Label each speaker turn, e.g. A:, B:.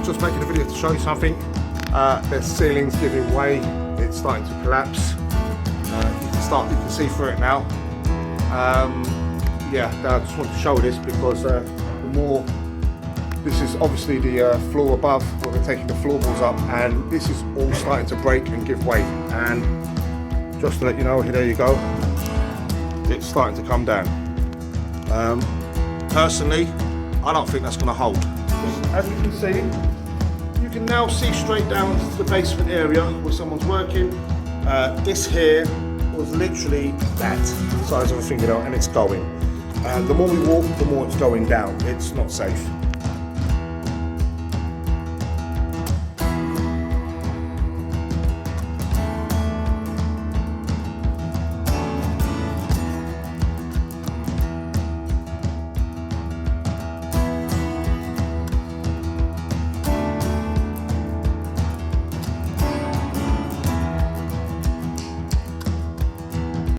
A: just making a video to show you something. The ceiling's giving way, it's starting to collapse. You can see through it now. Yeah, I just wanted to show this because this is obviously the floor above where we're taking the floorboards up, and this is all starting to break and give way. And just to let you know, there you go, it's starting to come down. Personally, I don't think that's going to hold. As you can see, you can now see straight down to the basement area where someone's working. This here was literally that size of a fingernail, and it's going. The more we walk, the more it's going down. It's not safe.